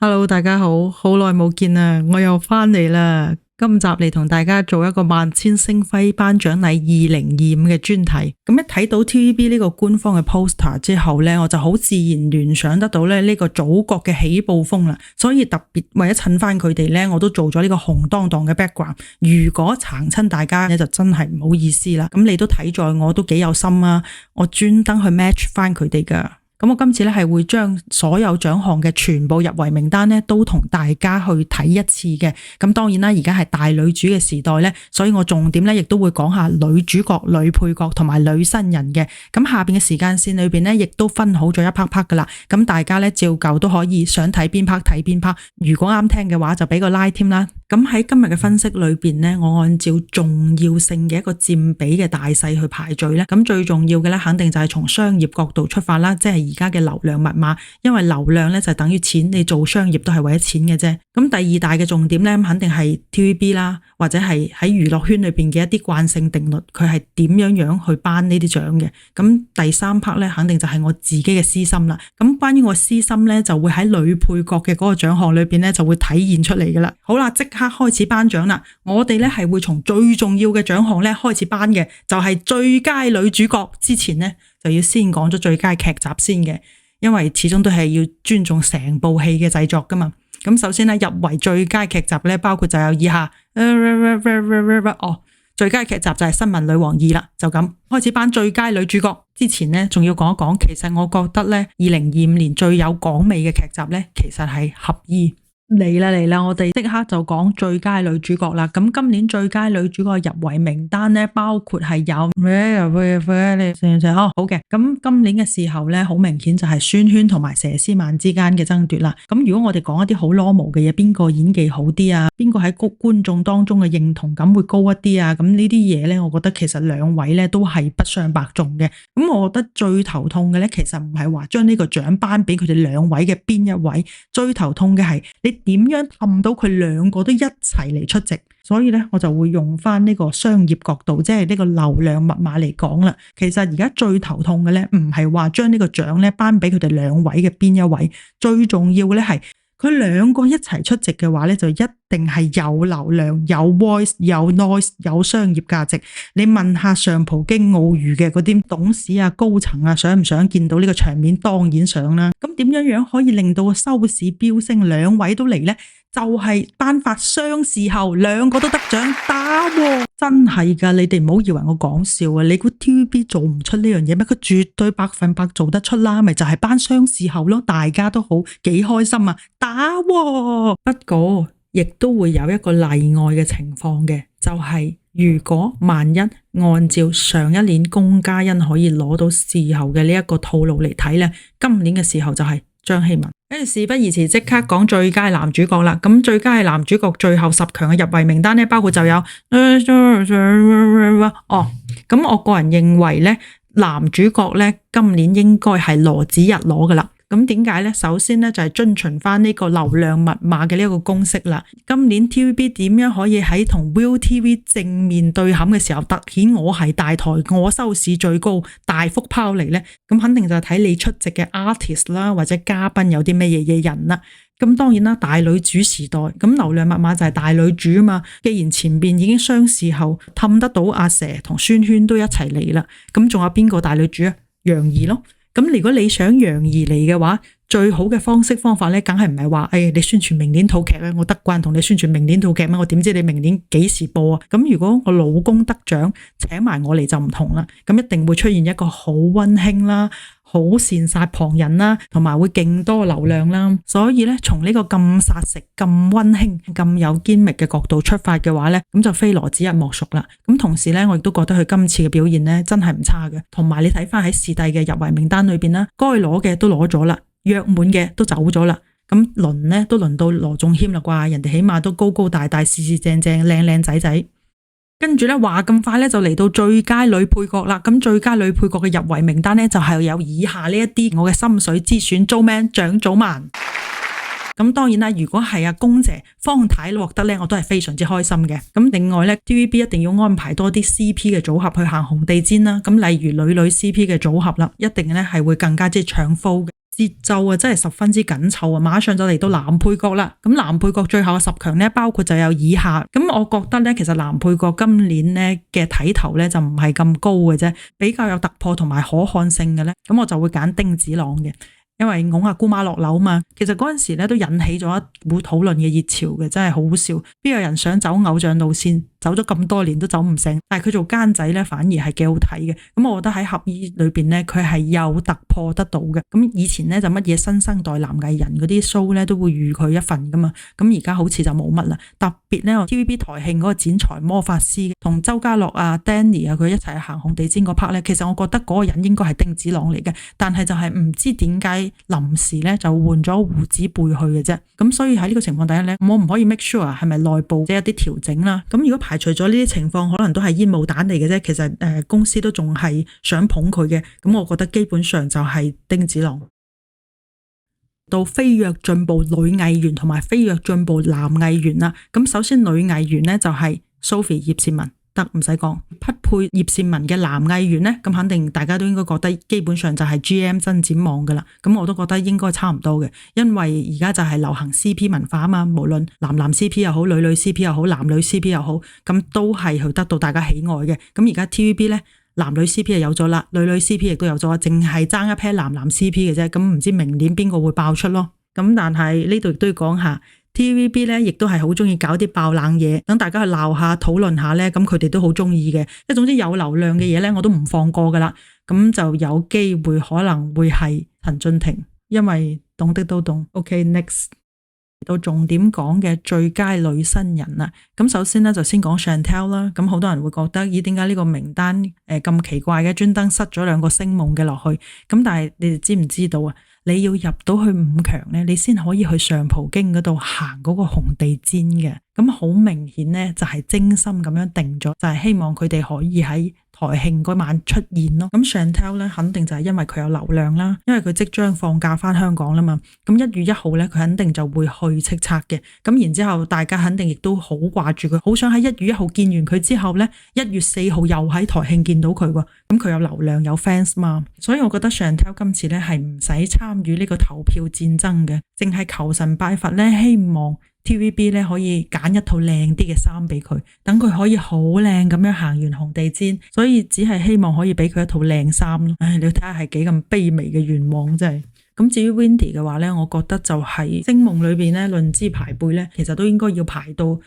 Hello，大家好，好耐冇見啦，我又翻嚟啦。今集嚟同大家做一個萬千星輝頒獎禮2025嘅專題。咁一睇到 TVB 呢個官方嘅 poster 之後呢，我就好自然聯想得到呢個祖國嘅起步風啦。所以特別為咗襯翻佢哋呢，我都做咗呢個紅當當嘅 background。如果撐親大家呢，就真係唔好意思啦。咁你都睇在我都幾有心啊，我專登去 match 翻佢哋噶。咁我今次咧係會將所有獎項嘅全部入圍名單咧都同大家去睇一次嘅。咁當然啦，而家係大女主嘅時代咧，所以我重點咧亦都會講下女主角、女配角同埋女新人嘅。咁下邊嘅時間線裏邊咧，亦都分好咗一 part 噶啦。咁大家咧照舊都可以想睇邊 part 睇邊 part。如果啱聽嘅話，就俾個 like 添啦。咁喺今日嘅分析裏邊咧，我按照重要性嘅一個佔比嘅大細去排序咧。咁最重要嘅咧，肯定就係從商業角度出發啦，即係而家嘅流量密碼。因為流量咧就等於錢，你做商業都係為咗錢嘅啫。咁第二大嘅重點咧，肯定係 TVB 啦，或者係喺娛樂圈裏邊嘅一啲慣性定律，佢係點樣去頒呢啲獎嘅。咁第三 part 咧，肯定就係我自己嘅私心啦。咁關於我私心咧，就會喺女配角嘅嗰個獎項裏邊咧，就會體現出嚟噶啦。好啦，即刻開始頒獎啦！我哋咧係會從最重要嘅獎項咧開始頒嘅，就係最佳女主角。之前咧就要先講咗最佳劇集先嘅，因為始終都係要尊重成部戲嘅製作噶嘛。咁首先咧入圍最佳劇集咧，包括就有以下最佳劇集就係《新聞女王2》啦，就咁開始頒最佳女主角。之前咧仲要講一講，其實我覺得咧2025年最有港味嘅劇集咧，其實係《俠醫》。嚟啦，我哋即刻就講最佳女主角啦。咁今年最佳女主角入圍名單咧，包括係有好嘅。咁今年嘅時候咧，好明顯就係孫軒同埋佘詩曼之間嘅爭奪啦。咁如果我哋講一啲好 normal 嘅嘢，邊個演技好啲啊？邊個喺觀眾當中嘅認同感會高一啲啊？咁呢啲嘢咧，我覺得其實兩位咧都係不相伯仲嘅。咁我覺得最頭痛嘅咧，其實唔係話將呢個獎頒俾佢哋兩位嘅邊一位，最頭痛嘅係你點樣氹到佢兩個都一齊嚟出席。所以咧，我就會用翻呢個商業角度，即係呢個流量密碼嚟講啦。其實而家最頭痛嘅咧，唔係話將呢個獎咧頒俾佢哋兩位嘅邊一位，最重要嘅咧係佢兩個一齊出席嘅話咧，就一定係有流量、有 voice、有 noise、有商業價值。你問下上葡京澳娛嘅嗰啲董事啊、高層啊，想唔想見到呢個場面？當然想啦。咁點樣可以令到收視飆升？兩位都嚟呢？就係頒發雙視后，兩個都得獎打喎，真係噶！你哋唔好以為我講笑啊！你估 TVB 做唔出呢樣嘢咩？佢絕對100%做得出啦，咪就係頒雙視后咯，大家都好幾開心啊！打喎！不過亦都會有一個例外嘅情況嘅，就係如果萬一按照上一年龔嘉欣可以攞到視后嘅呢一個套路嚟睇呢，今年嘅視后就係張希文。跟住事不宜遲，即刻講最佳男主角啦。咁最佳男主角最後10強嘅入圍名單呢，包括就有咁我個人認為呢，男主角呢，今年應該係羅子溢攞噶啦。咁點解呢？首先呢，就係遵循翻呢個流量密碼嘅呢個公式啦。今年 TVB 點樣可以喺同 ViuTV 正面對撼嘅時候突顯我係大台，我收視最高，大幅拋離呢？咁肯定就係睇你出席嘅 artist 啦，或者嘉賓有啲咩嘢人啦。咁當然啦，大女主時代，咁流量密碼就係大女主啊嘛。既然前邊已經雙視后氹得到阿佘同孫軒都一齊嚟啦，咁仲有邊個大女主啊？楊怡咯。咁如果你想楊怡嚟嘅話，最好嘅方法咧，梗係唔係話你宣傳明年套劇咧，我得慣同你宣傳明年套劇咩？我點知你明年幾時播啊？咁如果我老公得獎請埋我嚟就唔同啦，咁一定會出現一個好溫馨啦，好羨煞旁人啦，同埋會勁多流量啦。所以咧，從呢個咁殺食、咁溫馨、咁有堅力嘅角度出發嘅話咧，咁就非羅子溢莫屬啦。咁同時咧，我亦都覺得佢今次嘅表現咧真係唔差嘅。同埋你睇翻喺視帝嘅入圍名單裏邊啦，該攞嘅都攞咗啦，約滿嘅都走咗啦。咁輪咧都輪到羅仲謙啦啩，人哋起碼都高高大大、四四正正、靚靚仔仔。跟住咧話咁快咧就嚟到最佳女配角啦。咁最佳女配角嘅入圍名單咧就係有以下呢一啲我嘅心水之選 ，Joeman 蔣祖曼。咁當然啦，如果係阿公姐方太獲得咧，我都係非常之開心嘅。咁另外咧 ，TVB 一定要安排多啲 CP 嘅組合去行紅地氈啦。咁例如女 CP 嘅組合啦，一定咧係會更加之搶 flow 嘅。節奏啊，真係十分之緊湊啊！馬上就嚟到男配角啦。咁男配角最後嘅10強呢，包括就有以下。咁我覺得呢，其實男配角今年呢嘅睇頭呢，就唔係咁高嘅啫，比較有突破同埋可看性嘅呢。咁我就會揀丁子朗嘅。因為拱阿姑媽落樓嘛，其實嗰陣時咧都引起咗一股討論嘅熱潮嘅，真係好笑。邊有人想走偶像路線，走咗咁多年都走唔成，但係佢做奸仔咧反而係幾好睇嘅。咁我覺得喺合衣裏邊咧，佢係有突破得到嘅。咁以前咧就乜嘢新生代男藝人嗰啲 show 咧都會預佢一份噶嘛，咁而家好似就冇乜啦。特別咧 TVB 台慶嗰個剪裁魔法師同周家樂啊、Danny 啊佢一齊行紅地毯嗰 part 咧，其實我覺得嗰個人應該係丁子朗嚟嘅，但係就係唔知點解臨時咧就換咗胡子貝去嘅啫。咁所以喺呢個情況底下咧，我唔可以 make sure 係咪內部即係一啲調整啦。咁如果排除咗呢啲情況，可能都係煙霧彈嚟嘅啫。其實公司都仲係想捧佢嘅，咁我覺得基本上就係丁子朗。到飛躍進步女藝員同埋飛躍進步男藝員啦。咁首先女藝員呢，就係 Sophie 葉倩文，得唔使講。匹配葉倩文嘅男藝員呢，咁肯定大家都應該覺得基本上就係 GM 真展望噶啦。咁我都覺得應該差唔多嘅，因為而家就係流行 CP 文化啊嘛，無論男 CP 又好，女 CP 又好，男女 CP 又好，咁都係去得到大家喜愛嘅。咁而家 TVB 呢，男女 CP 就有咗啦，女 CP 亦都有咗，淨係爭一 pair 男 CP 嘅啫。咁唔知明年邊個會爆出咯？咁但係呢度亦都要講下 TVB 咧，亦都係好中意搞啲爆冷嘢，等大家去鬧下、討論下咧。咁佢哋都好中意嘅。即係總之有流量嘅嘢咧，我都唔放過噶啦。咁就有機會可能會係陳俊廷，因為懂的都懂。OK，next。到重點講嘅最佳女新人啦，咁首先咧就先講 Chantelle 啦，咁好多人會覺得咦，點解呢個名單咁奇怪嘅，專登塞咗2個星夢嘅落去，咁但係你哋知唔知道啊？你要入到去5強咧，你先可以去上葡京嗰度行嗰個紅地毯嘅，咁好明顯咧就係精心咁樣定咗，就係希望佢哋可以喺台慶嗰晚出現咯。咁 Chantelle 咧肯定就係因為佢有流量啦，因為佢即將放假翻香港啦嘛，咁1月1號咧佢肯定就會去叱咤嘅，咁然之後大家肯定亦都好掛住佢，好想喺1月1號見完佢之後咧1月4號又喺台慶見到佢喎，咁佢有流量有 fans 嘛，所以我覺得 Chantelle 今次咧係唔使參與呢個投票戰爭嘅，淨係求神拜佛咧，希望TVB 咧可以揀一套靚啲嘅衫俾佢，等佢可以好靚咁樣行完紅地毯，所以只係希望可以俾佢一套靚衫咯。唉，你睇下係幾咁卑微嘅願望真係。咁至於 Wendy 嘅話咧，我覺得就係星夢裏邊咧論資排輩咧，其實都應該要排到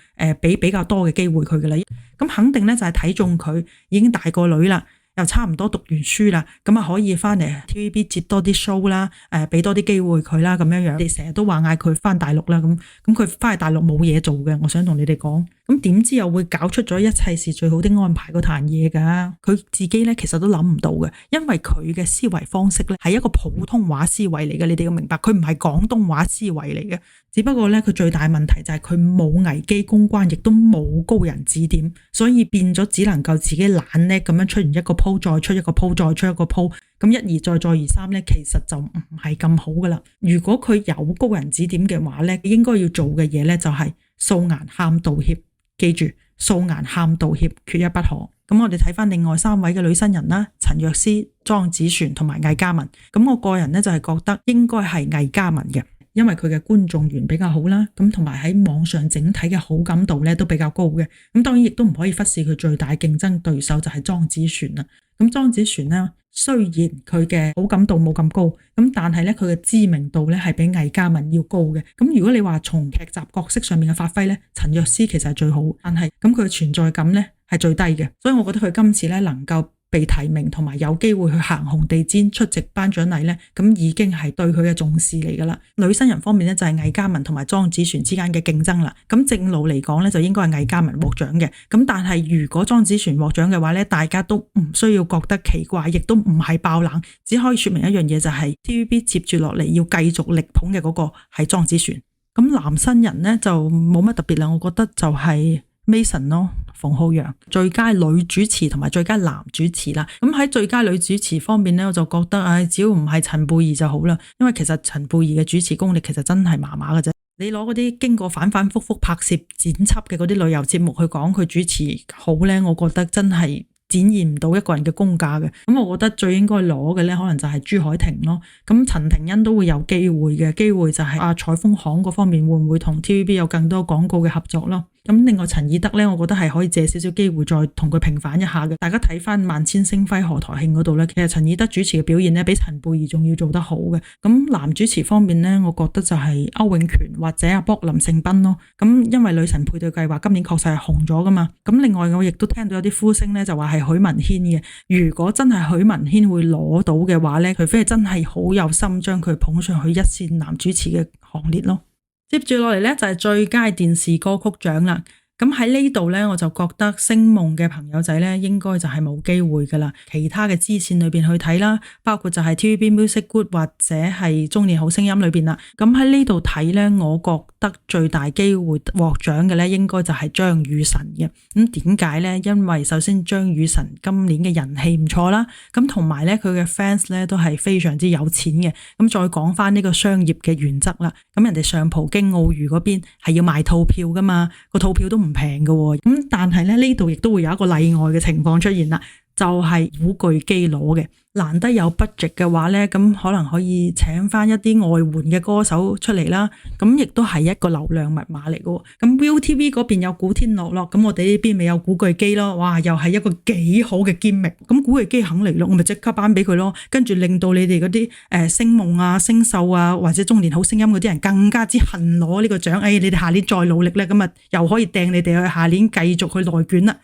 俾比較多嘅機會佢噶啦。咁肯定咧就係睇中佢已經大個女啦，又差唔多讀完書啦，咁啊可以翻嚟 TVB 接多啲 show 啦，俾多啲機會佢啦，咁樣樣。你成日都話嗌佢翻大陸啦，咁佢翻去大陸冇嘢做嘅，我想同你哋講。咁點知又會搞出咗一切是最好的安排嗰壇嘢㗎？佢自己咧其實都諗唔到嘅，因為佢嘅思維方式咧係一個普通話思維嚟嘅，你哋要明白，佢唔係廣東話思維嚟嘅。只不過咧佢最大問題就係佢冇危機公關，亦都冇高人指點，所以變咗只能夠自己懶叻咁樣出完一個鋪再出一個鋪再出一個鋪，咁一而再再而三咧，其實就唔係咁好噶啦。如果佢有高人指點嘅話咧，應該要做嘅嘢咧就係素顏喊道歉。記住，素顏喊道歉缺一不可。咁我哋睇翻另外3位嘅女新人啦，陳若思、莊子璇同埋魏嘉文。咁我個人咧就係覺得應該係魏嘉文嘅，因為佢嘅觀眾緣比較好啦，咁同埋喺網上整體嘅好感度咧都比較高嘅。咁當然亦都唔可以忽視佢最大競爭對手就係莊子璇啦。咁莊子璇呢，雖然佢嘅好感度冇咁高，咁但係咧佢嘅知名度咧係比魏嘉文要高嘅。咁如果你話從劇集角色上面嘅發揮咧，陳若思其實係最好，但係咁佢嘅存在感咧係最低嘅。所以我覺得佢今次咧能夠被提名同埋有機會去行紅地毯出席頒獎禮咧，咁已經係對佢嘅重視嚟噶啦。女新人方面咧就係魏嘉文同埋莊子璇之間嘅競爭啦。咁正路嚟講咧就應該係魏嘉文獲獎嘅。咁但係如果莊子璇獲獎嘅話咧，大家都唔需要覺得奇怪，亦都唔係爆冷，只可以說明一樣嘢就係 TVB 接住落嚟要繼續力捧嘅嗰個係莊子璇。咁男新人咧就冇乜特別啦，我覺得就係Mason 咯，馮浩陽最佳女主持同埋最佳男主持啦。咁喺最佳女主持方面咧，我就覺得只要唔係陳貝兒就好啦，因為其實陳貝兒嘅主持功力其實真係麻麻嘅啫。你攞嗰啲經過反反复复拍攝剪輯嘅嗰啲旅遊節目去講佢主持好咧，我覺得真係展現唔到一個人嘅功架嘅。咁我覺得最應該攞嘅咧，可能就係朱海婷咯。咁陳庭欣都會有機會嘅，機會就係彩豐行嗰方面會唔會同 TVB 有更多廣告嘅合作咯。咁另外陳以德咧，我覺得係可以借少少機會再同佢平反一下嘅。大家睇翻萬千星輝賀台慶嗰度咧，其實陳以德主持嘅表現咧，比陳貝兒仲要做得好嘅。咁男主持方面咧，我覺得就係歐永權或者阿卜林盛斌咯。咁因為女神配對計劃今年確實係紅咗噶嘛。咁另外我亦都聽到有啲呼聲咧，就話係許文軒嘅。如果真係許文軒會攞到嘅話咧，除非係真係好有心將佢捧上去一線男主持嘅行列咯。接住落嚟咧就係最佳電視歌曲獎啦。咁喺呢度咧，我就覺得星夢嘅朋友仔咧，應該就係冇機會噶啦。其他嘅支線裏邊去睇啦，包括就係 TVB Music Good 或者係中年好聲音裏邊啦。咁喺呢度睇咧，我覺得最大機會獲獎嘅咧，應該就係張雨晨嘅。咁點解咧？因為首先張雨晨今年嘅人氣唔錯啦，咁同埋咧佢嘅 fans 咧都係非常之有錢嘅。咁再講翻呢個商業嘅原則啦，咁人哋上葡京澳娛嗰邊係要賣套票噶嘛，個套票都唔平嘅。咁但係咧呢度亦都會有一個例外嘅情況出現啦，就係古巨基攞嘅。難得有 budget 嘅話咧，咁可能可以請翻一啲外援嘅歌手出嚟啦，咁亦都係一個流量密碼嚟嘅。咁 ViuTV 嗰邊有古天樂咯，咁我哋呢邊咪有古巨基咯，哇，又係一個幾好嘅 gimmick。咁古巨基肯嚟咯，我咪即刻頒俾佢咯，跟住令到你哋嗰啲星夢啊、星秀啊或者中年好聲音嗰啲人更加之恨攞呢個獎。你哋下年再努力咧，咁啊又可以掟你哋去下年繼續去內卷啦。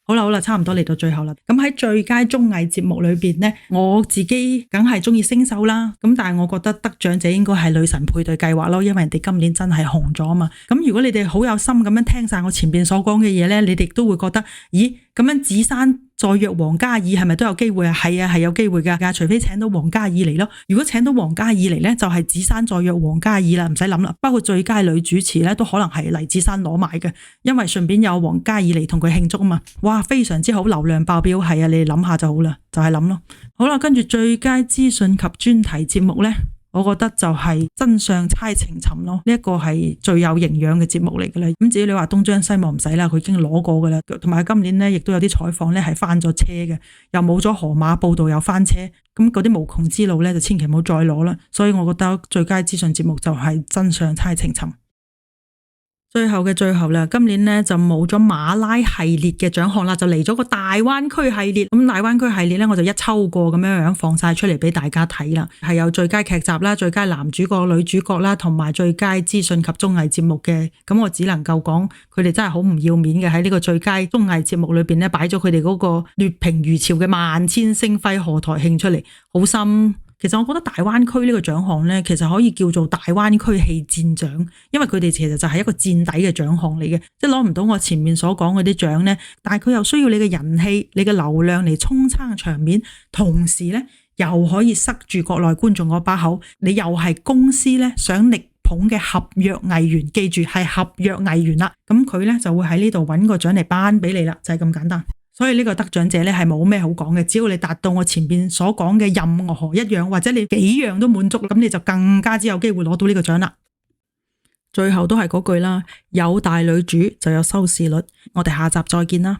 好啦，差唔多嚟到最後啦。咁喺最佳綜藝節目裏邊呢，我自己梗係中意星秀啦。咁但係我覺得得獎者應該係女神配對計劃咯，因為人哋今年真係紅咗啊嘛。咁如果你哋好有心咁樣聽晒我前邊所講嘅嘢呢，你哋都會覺得，咦，咁樣子珊再約黃嘉怡係咪都有機會啊？係啊，係有機會噶，除非請到黃嘉怡嚟咯。如果請到黃嘉怡嚟呢，就係子珊再約黃嘉怡啦，唔使諗啦。包括最佳女主持呢，都可能係黎子珊攞埋嘅，因為順便有黃嘉怡嚟同佢慶祝啊嘛。哇，非常之好，流量爆表，係啊，你哋諗下就好啦，就係諗咯。好啦，跟住最佳資訊及專題節目呢，我覺得就係真相猜情尋咯，呢一個係最有營養嘅節目嚟嘅啦。咁至於你話東張西望唔使啦，佢已經攞過噶啦，同埋今年呢亦都有啲採訪呢係翻咗車嘅，又冇咗河馬報道又翻車，咁嗰啲無窮之路呢就千祈唔好再攞啦。所以我覺得最佳資訊節目就係真相猜情尋。最後嘅最後啦，今年呢就冇咗馬拉系列嘅獎項啦，就嚟咗個大灣區系列。咁大灣區系列呢，我就一抽過咁樣放晒出嚟俾大家睇啦，係有最佳劇集啦、最佳男主角、女主角啦，同埋最佳資訊及綜藝節目嘅。咁我只能夠講，佢哋真係好唔要面嘅，喺呢個最佳綜藝節目裏邊呢，擺咗佢哋嗰個劣評如潮嘅萬千星輝賀台慶出嚟，好深。其實我覺得大灣區呢個獎項呢，其實可以叫做大灣區戲戰獎，因為佢哋其實就係一個墊底嘅獎項嚟嘅，即係攞唔到我前面所講嗰啲獎呢，但係佢又需要你嘅人氣、你嘅流量嚟衝撐場面，同時呢又可以塞住國內觀眾嗰把口，你又係公司呢想力捧嘅合約藝員，記住係合約藝員啦，咁佢呢就會喺呢度揾個獎嚟頒俾你啦，就係咁簡單。所以呢個得獎者咧係冇咩好講嘅，只要你達到我前邊所講嘅任何一樣，或者你幾樣都滿足，咁你就更加之有機會攞到呢個獎啦。最後都係嗰句啦，有大女主就有收視率，我哋下集再見啦。